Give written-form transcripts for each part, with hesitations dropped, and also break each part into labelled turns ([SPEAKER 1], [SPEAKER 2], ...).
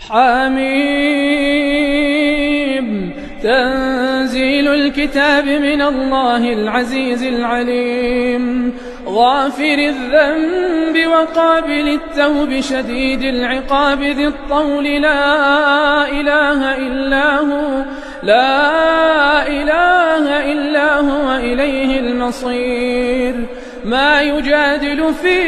[SPEAKER 1] حميم تنزيل الكتاب من الله العزيز العليم غافر الذنب وقابل التوب شديد العقاب ذي الطول لا إله إلا هو إليه المصير ما يجادل في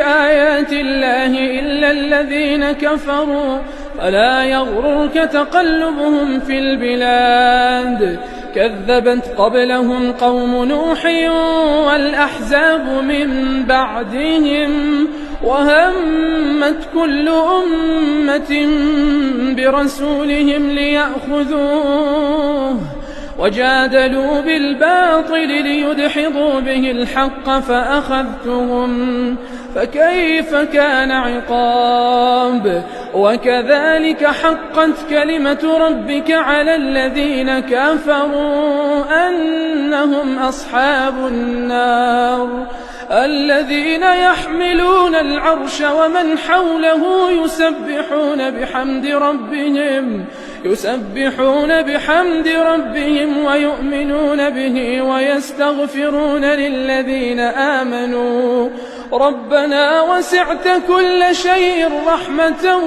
[SPEAKER 1] آيات الله إلا الذين كفروا فلا يغررك تقلبهم في البلاد كذبت قبلهم قوم نوح والأحزاب من بعدهم وهمت كل أمة برسولهم ليأخذوه وجادلوا بالباطل ليدحضوا به الحق فأخذتهم فكيف كان عقاب وكذلك حقت كلمة ربك على الذين كفروا أنهم أصحاب النار الذين يحملون العرش ومن حوله يسبحون بحمد ربهم ويؤمنون به ويستغفرون للذين آمنوا ربنا وسعت كل شيء رحمة